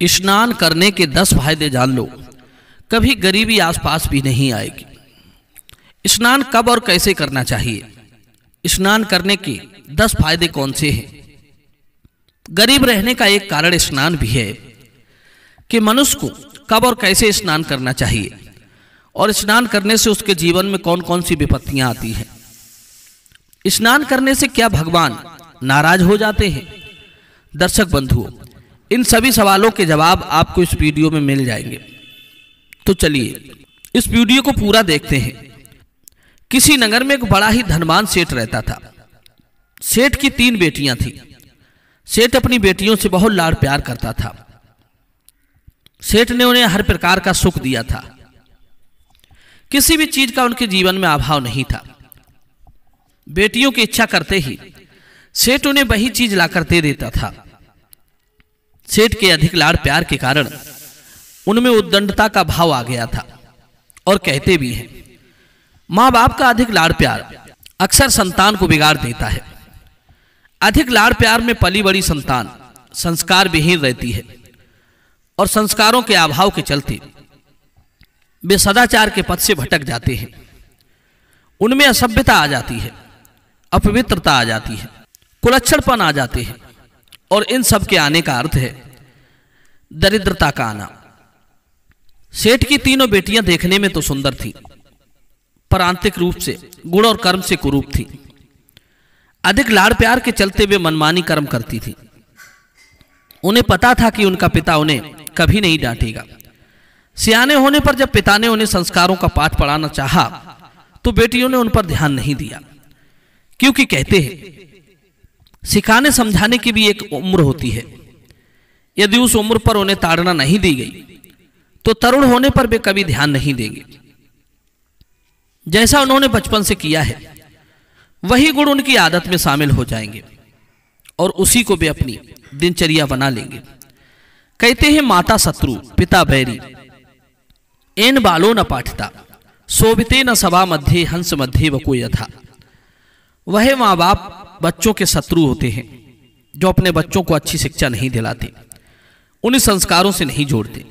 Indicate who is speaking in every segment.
Speaker 1: स्नान करने के 10 फायदे जान लो, कभी गरीबी आसपास भी नहीं आएगी। स्नान कब और कैसे करना चाहिए? स्नान करने के 10 फायदे कौन से हैं? गरीब रहने का एक कारण स्नान भी है कि मनुष्य को कब और कैसे स्नान करना चाहिए और स्नान करने से उसके जीवन में कौन कौन सी विपत्तियां आती हैं। स्नान करने से क्या भगवान नाराज हो जाते हैं? दर्शक बंधुओं, इन सभी सवालों के जवाब आपको इस वीडियो में मिल जाएंगे। तो चलिए इस वीडियो को पूरा देखते हैं। किसी नगर में एक बड़ा ही धनवान सेठ रहता था। सेठ की 3 बेटियां थीं। सेठ अपनी बेटियों से बहुत लाड़ प्यार करता था। सेठ ने उन्हें हर प्रकार का सुख दिया था। किसी भी चीज का उनके जीवन में अभाव नहीं था। बेटियों की इच्छा करते ही सेठ उन्हें वही चीज लाकर दे देता था। सेठ के अधिक लाड़ प्यार के कारण उनमें उद्दंडता का भाव आ गया था और कहते भी हैं, माँ बाप का अधिक लाड़ प्यार अक्सर संतान को बिगाड़ देता है। अधिक लाड़ प्यार में पली बड़ी संतान संस्कार विहीन रहती है और संस्कारों के अभाव के चलते वे सदाचार के पथ से भटक जाते हैं। उनमें असभ्यता आ जाती है, अपवित्रता आ जाती है, कुलच्छड़पन आ जाते हैं और इन सब के आने का अर्थ है दरिद्रता का आना। सेठ की 3 बेटियां देखने में तो सुंदर थीं, पर आंतरिक रूप से गुण और कर्म से कुरूप थीं। अधिक लाड़ प्यार के चलते वे मनमानी कर्म करती थीं। उन्हें पता था कि उनका पिता उन्हें कभी नहीं डांटेगा। सियाने होने पर जब पिता ने उन्हें संस्कारों का पाठ पढ़ाना चाहा तो बेटियों ने उन पर ध्यान नहीं दिया, क्योंकि कहते हैं सिखाने समझाने की भी एक उम्र होती है। यदि उस उम्र पर उन्हें ताड़ना नहीं दी गई तो तरुण होने पर वे कभी ध्यान नहीं देंगे। जैसा उन्होंने बचपन से किया है वही गुण उनकी आदत में शामिल हो जाएंगे और उसी को वे अपनी दिनचर्या बना लेंगे। कहते हैं माता शत्रु पिता बैरी, एन बालो न पाठिता शोभिते न सभा मध्य हंस मध्य वको यथा। वह माँ बाप बच्चों के शत्रु होते हैं जो अपने बच्चों को अच्छी शिक्षा नहीं दिलाते, उन्हें संस्कारों से नहीं जोड़ते,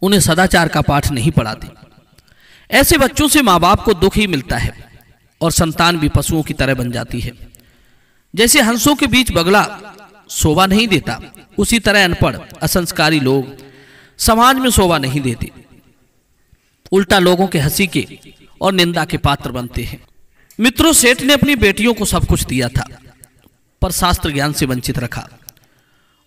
Speaker 1: उन्हें सदाचार का पाठ नहीं पढ़ाते। ऐसे बच्चों से माँ बाप को दुख ही मिलता है और संतान भी पशुओं की तरह बन जाती है। जैसे हंसों के बीच बगला शोभा नहीं देता, उसी तरह अनपढ़ असंस्कारी लोग समाज में शोभा नहीं देते, उल्टा लोगों के हंसी के और निंदा के पात्र बनते हैं। मित्रों, सेठ ने अपनी बेटियों को सब कुछ दिया था पर शास्त्र ज्ञान से वंचित रखा।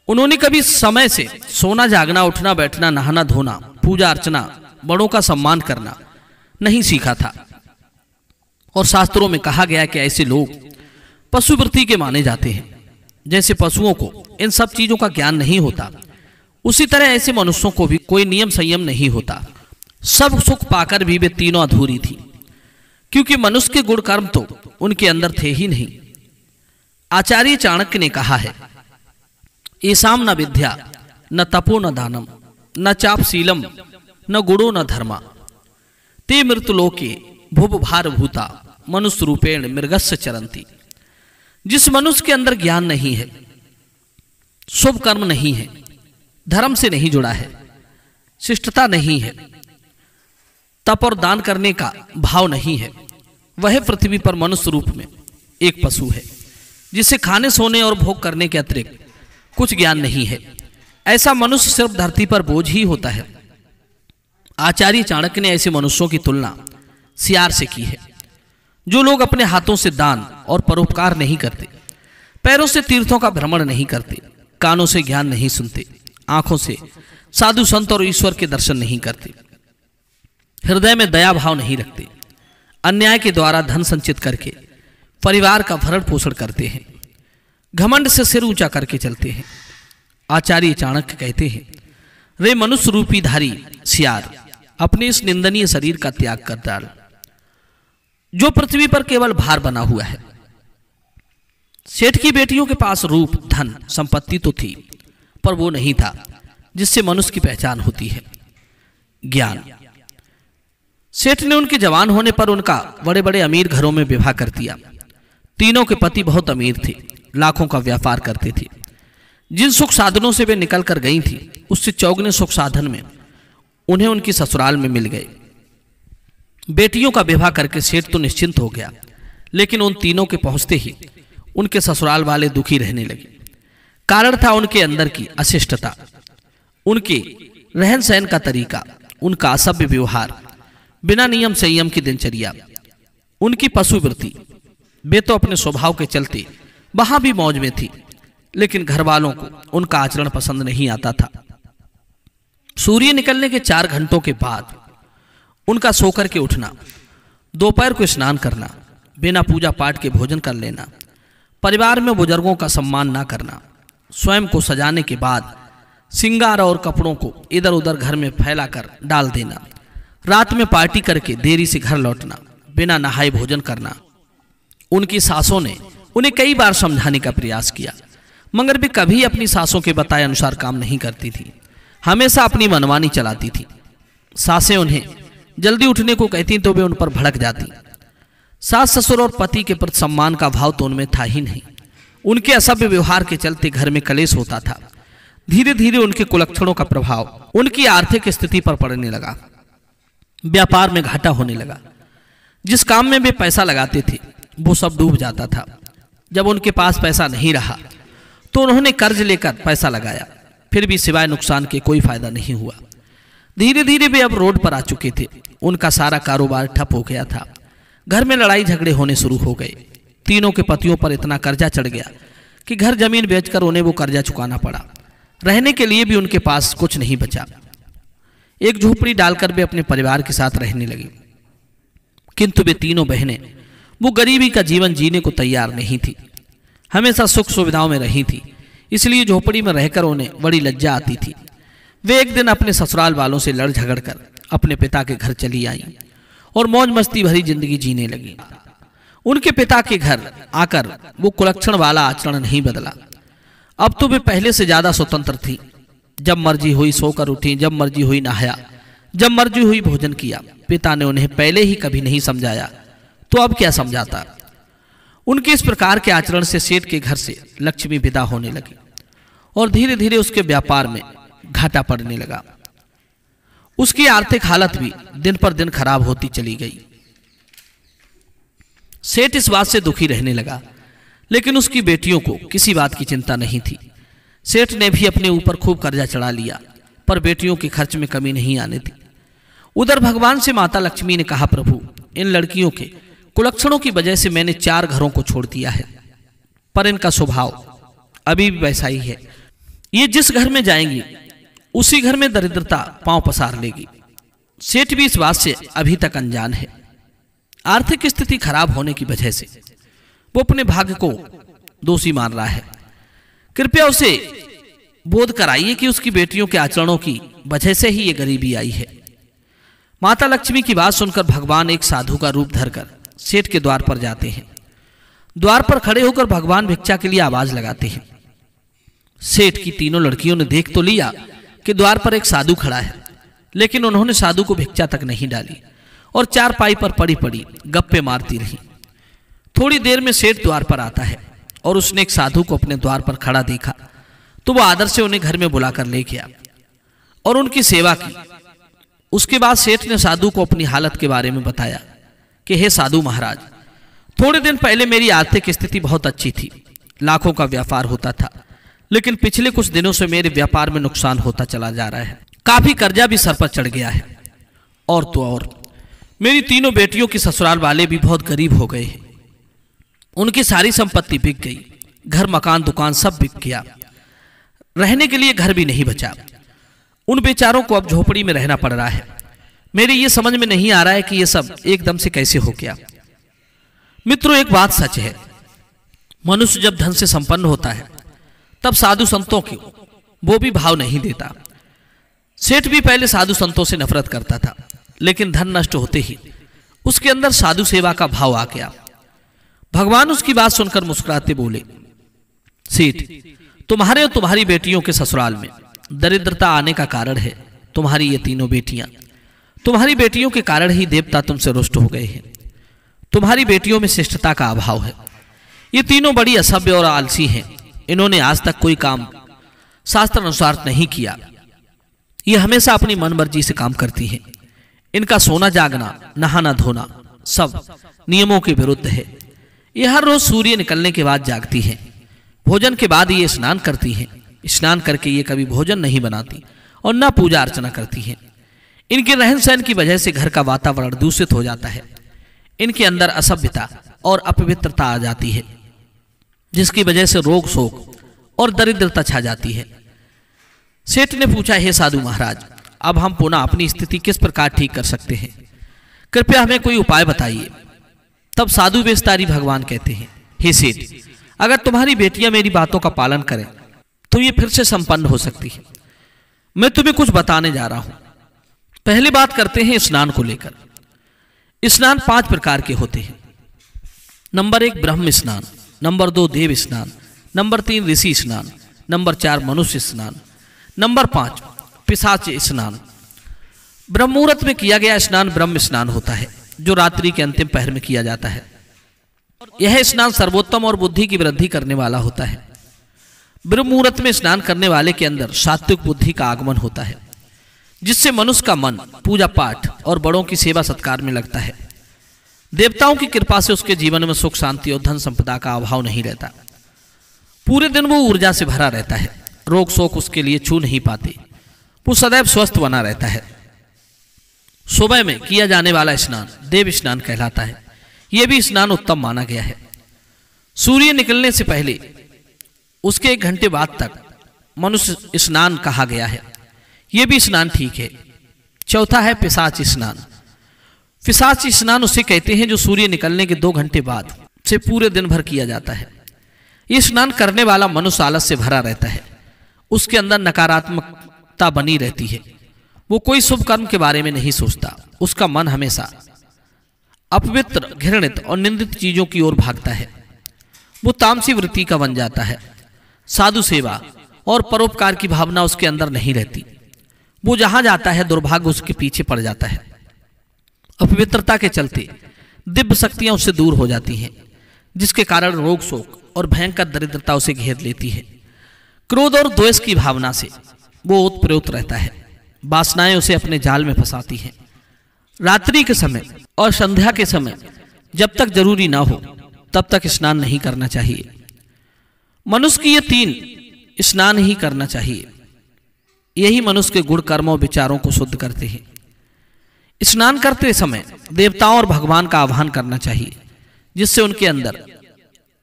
Speaker 1: उन्होंने कभी समय से सोना जागना, उठना बैठना, नहाना धोना, पूजा अर्चना, बड़ों का सम्मान करना नहीं सीखा था। और शास्त्रों में कहा गया कि ऐसे लोग पशुवृत्ति के माने जाते हैं। जैसे पशुओं को इन सब चीजों का ज्ञान नहीं होता, उसी तरह ऐसे मनुष्यों को भी कोई नियम संयम नहीं होता। सब सुख पाकर भी वे तीनों अधूरी थी, क्योंकि मनुष्य के गुण कर्म तो उनके अंदर थे ही नहीं। आचार्य चाणक्य ने कहा है, येषाम न विद्या न तपो न दानम न चापशीलम न गुणो न धर्मा ते मृतलोके भुव भार भूता मनुष्य रूपेण मृगस्य चरंती। जिस मनुष्य के अंदर ज्ञान नहीं है, शुभ कर्म नहीं है, धर्म से नहीं जुड़ा है, शिष्टता नहीं है, तप और दान करने का भाव नहीं है, वह पृथ्वी पर मनुष्य रूप में एक पशु है जिसे खाने सोने और भोग करने के अतिरिक्त कुछ ज्ञान नहीं है। ऐसा मनुष्य सिर्फ धरती पर बोझ ही होता है। आचार्य चाणक्य ने ऐसे मनुष्यों की तुलना सियार से की है, जो लोग अपने हाथों से दान और परोपकार नहीं करते, पैरों से तीर्थों का भ्रमण नहीं करते, कानों से ज्ञान नहीं सुनते, आंखों से साधु संत और ईश्वर के दर्शन नहीं करते, हृदय में दया भाव नहीं रखते, अन्याय के द्वारा धन संचित करके परिवार का भरण पोषण करते हैं, घमंड से सिर ऊंचा करके चलते हैं। आचार्य चाणक्य कहते हैं, रे मनुष्य रूपी धारी सियार, अपने इस निंदनीय शरीर का त्याग कर डाल, जो पृथ्वी पर केवल भार बना हुआ है। सेठ की बेटियों के पास रूप, धन, संपत्ति तो थी, पर वो नहीं था जिससे मनुष्य की पहचान होती है, ज्ञान। सेठ ने उनके जवान होने पर उनका बड़े बड़े अमीर घरों में विवाह कर दिया। तीनों के पति बहुत अमीर थे, लाखों का व्यापार करते थे। जिन सुख साधनों से वे निकल कर गई थी उससे चौगुने सुख साधन में उन्हें उनकी ससुराल में मिल गए। बेटियों का विवाह करके सेठ तो निश्चिंत हो गया, लेकिन उन तीनों के पहुंचते ही उनके ससुराल वाले दुखी रहने लगे। कारण था उनके अंदर की अशिष्टता, उनके रहन सहन का तरीका, उनका असभ्य व्यवहार, बिना नियम संयम की दिनचर्या, उनकी पशुवृत्ति। वे तो अपने स्वभाव के चलते वहां भी मौज में थी, लेकिन घर वालों को उनका आचरण पसंद नहीं आता था। सूर्य निकलने के 4 घंटों के बाद उनका सोकर के उठना, दोपहर को स्नान करना, बिना पूजा पाठ के भोजन कर लेना, परिवार में बुजुर्गों का सम्मान ना करना, स्वयं को सजाने के बाद सिंगार और कपड़ों को इधर उधर घर में फैलाकर डाल देना, रात में पार्टी करके देरी से घर लौटना, बिना नहाए भोजन करना। उनकी सासों ने उन्हें कई बार समझाने का प्रयास किया, मगर वे कभी अपनी सासों के बताए अनुसार काम नहीं करती थी, हमेशा अपनी मनमानी चलाती थी। सासें उन्हें जल्दी उठने को कहती तो वे उन पर भड़क जाती। सास ससुर और पति के प्रति सम्मान का भाव तो उनमें था ही नहीं। उनके असभ्य व्यवहार के चलते घर में कलेश होता था। धीरे धीरे उनके कुलक्षणों का प्रभाव उनकी आर्थिक स्थिति पर पड़ने लगा। व्यापार में घाटा होने लगा। जिस काम में वे पैसा लगाते थे वो सब डूब जाता था। जब उनके पास पैसा नहीं रहा तो उन्होंने कर्ज लेकर पैसा लगाया, फिर भी सिवाय नुकसान के कोई फायदा नहीं हुआ। धीरे धीरे वे अब रोड पर आ चुके थे। उनका सारा कारोबार ठप हो गया था। घर में लड़ाई झगड़े होने शुरू हो गए। तीनों के पतियों पर इतना कर्जा चढ़ गया कि घर जमीन बेचकर उन्हें वो कर्जा चुकाना पड़ा। रहने के लिए भी उनके पास कुछ नहीं बचा। एक झोपड़ी डालकर वे अपने परिवार के साथ रहने लगे, किंतु वे तीनों बहनें वो गरीबी का जीवन जीने को तैयार नहीं थी। हमेशा सुख सुविधाओं में रही थी, इसलिए झोपड़ी में रहकर उन्हें बड़ी लज्जा आती थी। वे एक दिन अपने ससुराल वालों से लड़ झगड़ कर अपने पिता के घर चली आई और मौज मस्ती भरी जिंदगी जीने लगी। उनके पिता के घर आकर वो कुलक्षण वाला आचरण नहीं बदला। अब तो वे पहले से ज्यादा स्वतंत्र थी। जब मर्जी हुई सोकर उठी, जब मर्जी हुई नहाया, जब मर्जी हुई भोजन किया। पिता ने उन्हें पहले ही कभी नहीं समझाया तो अब क्या समझाता। उनके इस प्रकार के आचरण से सेठ के घर से लक्ष्मी विदा होने लगी और धीरे धीरे उसके व्यापार में घाटा पड़ने लगा। उसकी आर्थिक हालत भी दिन पर दिन खराब होती चली गई। सेठ इस बात से दुखी रहने लगा, लेकिन उसकी बेटियों को किसी बात की चिंता नहीं थी। सेठ ने भी अपने ऊपर खूब कर्जा चढ़ा लिया, पर बेटियों के खर्च में कमी नहीं आने दी। उधर भगवान से माता लक्ष्मी ने कहा, प्रभु, इन लड़कियों के कुलक्षणों की वजह से मैंने 4 घरों को छोड़ दिया है, पर इनका स्वभाव अभी भी वैसा ही है। ये जिस घर में जाएंगी उसी घर में दरिद्रता पांव पसार लेगी। सेठ भी इस बात से अभी तक अनजान है। आर्थिक स्थिति खराब होने की वजह से वो अपने भाग्य को दोषी मान रहा है। कृपया उसे बोध कराइए कि उसकी बेटियों के आचरणों की वजह से ही ये गरीबी आई है। माता लक्ष्मी की बात सुनकर भगवान एक साधु का रूप धरकर सेठ के द्वार पर जाते हैं। द्वार पर खड़े होकर भगवान भिक्षा के लिए आवाज लगाते हैं। सेठ की तीनों लड़कियों ने देख तो लिया कि द्वार पर एक साधु खड़ा है, लेकिन उन्होंने साधु को भिक्षा तक नहीं डाली और चारपाई पर पड़ी पड़ी गप्पे मारती रही। थोड़ी देर में सेठ द्वार पर आता है और उसने एक साधु को अपने द्वार पर खड़ा देखा तो वो आदर से उन्हें घर में बुलाकर ले गया और उनकी सेवा की। उसके बाद सेठ ने साधु को अपनी हालत के बारे में बताया कि हे साधु महाराज, थोड़े दिन पहले मेरी आर्थिक स्थिति बहुत अच्छी थी, लाखों का व्यापार होता था, लेकिन पिछले कुछ दिनों से मेरे व्यापार में नुकसान होता चला जा रहा है। काफी कर्जा भी सर पर चढ़ गया है, और तो और मेरी तीनों बेटियों के ससुराल वाले भी बहुत गरीब हो गए हैं। उनकी सारी संपत्ति बिक गई, घर मकान दुकान सब बिक गया, रहने के लिए घर भी नहीं बचा। उन बेचारों को अब झोपड़ी में रहना पड़ रहा है। मेरे ये समझ में नहीं आ रहा है कि ये सब एकदम से कैसे हो गया। मित्रों, एक बात सच है, मनुष्य जब धन से संपन्न होता है तब साधु संतों को वो भी भाव नहीं देता। सेठ भी पहले साधु संतों से नफरत करता था, लेकिन धन नष्ट होते ही उसके अंदर साधु सेवा का भाव आ गया। भगवान उसकी बात सुनकर मुस्कुराते बोले, सेठ, तुम्हारे और तुम्हारी बेटियों के ससुराल में दरिद्रता आने का कारण है तुम्हारी ये तीनों बेटियां। तुम्हारी बेटियों के कारण ही देवता तुमसे रुष्ट हो गए हैं। तुम्हारी बेटियों में शिष्टता का अभाव है। ये तीनों बड़ी असभ्य और आलसी हैं। इन्होंने आज तक कोई काम शास्त्र अनुसार नहीं किया। ये हमेशा अपनी मन मर्जी से काम करती हैं। इनका सोना जागना, नहाना धोना सब नियमों के विरुद्ध है। ये हर रोज सूर्य निकलने के बाद जागती हैं। भोजन के बाद ये स्नान करती हैं। स्नान करके ये कभी भोजन नहीं बनाती और न पूजा अर्चना करती हैं। इनके रहन सहन की वजह से घर का वातावरण दूषित हो जाता है। इनके अंदर असभ्यता और अपवित्रता आ जाती है, जिसकी वजह से रोग शोक और दरिद्रता छा जाती है। सेठ ने पूछा, हे साधु महाराज, अब हम पुनः अपनी स्थिति किस प्रकार ठीक कर सकते हैं? कृपया हमें कोई उपाय बताइए। तब साधु वेशधारी भगवान कहते हैं, हे सेठ, अगर तुम्हारी बेटियां मेरी बातों का पालन करें तो ये फिर से संपन्न हो सकती है। मैं तुम्हें कुछ बताने जा रहा हूं। पहली बात करते हैं स्नान को लेकर। स्नान 5 प्रकार के होते हैं। नंबर 1 ब्रह्म स्नान, नंबर 2 देव स्नान, नंबर 3 ऋषि स्नान, नंबर 4 मनुष्य स्नान, नंबर 5 पिशाच स्नान। ब्रह्म मुहूर्त में किया गया स्नान ब्रह्म स्नान होता है, जो रात्रि के अंतिम पहर में किया जाता है। यह स्नान सर्वोत्तम और बुद्धि की वृद्धि करने वाला होता है। ब्रह्म मुहूर्त में स्नान करने वाले के अंदर सात्विक बुद्धि का आगमन होता है, जिससे मनुष्य का मन पूजा पाठ और बड़ों की सेवा सत्कार में लगता है। देवताओं की कृपा से उसके जीवन में सुख शांति और धन संपदा का अभाव नहीं रहता। पूरे दिन वो ऊर्जा से भरा रहता है। रोग शोक उसके लिए छू नहीं पाते। वो सदैव स्वस्थ बना रहता है। सुबह में किया जाने वाला स्नान देव स्नान कहलाता है। यह भी स्नान उत्तम माना गया है। सूर्य निकलने से पहले उसके 1 घंटे बाद तक मनुष्य स्नान कहा गया है। यह भी स्नान ठीक है। चौथा है पिशाच स्नान। पिशाच स्नान उसे कहते हैं जो सूर्य निकलने के 2 घंटे बाद से पूरे दिन भर किया जाता है। यह स्नान करने वाला मनुष्य आलस से भरा रहता है। उसके अंदर नकारात्मकता बनी रहती है। वो कोई शुभ कर्म के बारे में नहीं सोचता। उसका मन हमेशा अपवित्र, घृणित और निंदित चीजों की ओर भागता है। वो तामसी वृत्ति का बन जाता है। साधु सेवा और परोपकार की भावना उसके अंदर नहीं रहती। वो जहां जाता है दुर्भाग्य उसके पीछे पड़ जाता है। अपवित्रता के चलते दिव्य शक्तियां उससे दूर हो जाती हैं, जिसके कारण रोग शोक और भयंकर दरिद्रता उसे घेर लेती है। क्रोध और द्वेष की भावना से वो ओतप्रोत रहता है। वासनाएं उसे अपने जाल में फंसाती हैं। रात्रि के समय और संध्या के समय जब तक जरूरी ना हो तब तक स्नान नहीं करना चाहिए। मनुष्य की ये 3 स्नान ही करना चाहिए। यही मनुष्य के गुण कर्म और विचारों को शुद्ध करते हैं। स्नान करते समय देवताओं और भगवान का आह्वान करना चाहिए, जिससे उनके अंदर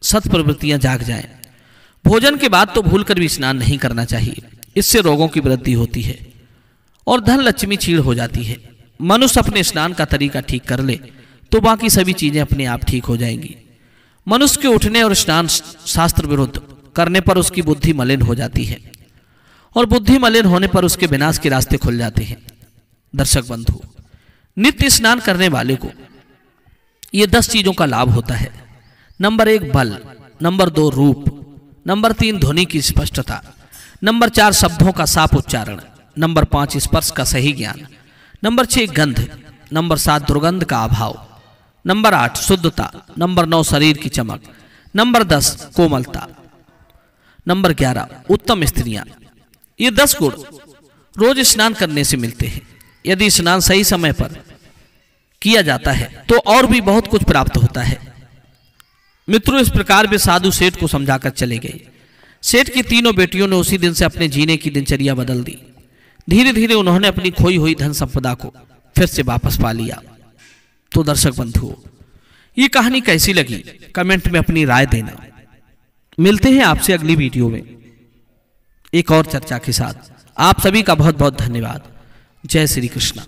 Speaker 1: सत प्रवृत्तियां जाग जाएं। भोजन के बाद तो भूलकर भी स्नान नहीं करना चाहिए। इससे रोगों की वृद्धि होती है और धन लक्ष्मी छीड़ हो जाती है। मनुष्य अपने स्नान का तरीका ठीक कर ले तो बाकी सभी चीजें अपने आप ठीक हो जाएंगी। मनुष्य के उठने और स्नान शास्त्र विरुद्ध करने पर उसकी बुद्धि मलिन हो जाती है और बुद्धि मलिन होने पर उसके विनाश के रास्ते खुल जाते हैं। दर्शक बंधु, नित्य स्नान करने वाले को ये 10 चीजों का लाभ होता है। नंबर 1 बल, नंबर 2 रूप, नंबर 3 ध्वनि की स्पष्टता, नंबर 4 शब्दों का साफ उच्चारण, नंबर 5 स्पर्श का सही ज्ञान, नंबर 6 गंध, नंबर 7 दुर्गंध का अभाव, नंबर 8 शुद्धता, नंबर 9 शरीर की चमक, नंबर 10 कोमलता, नंबर 11 उत्तम स्त्रियां। ये 10 गुण रोज स्नान करने से मिलते हैं। यदि स्नान सही समय पर किया जाता है तो और भी बहुत कुछ प्राप्त होता है। मित्रों, इस प्रकार वे साधु सेठ को समझाकर चले गए। सेठ की 3 बेटियों ने उसी दिन से अपने जीने की दिनचर्या बदल दी। धीरे धीरे उन्होंने अपनी खोई हुई धन संपदा को फिर से वापस पा लिया। तो दर्शक बंधुओं, ये कहानी कैसी लगी कमेंट में अपनी राय देना। मिलते हैं आपसे अगली वीडियो में एक और चर्चा के साथ। आप सभी का बहुत बहुत धन्यवाद। जय श्री कृष्ण।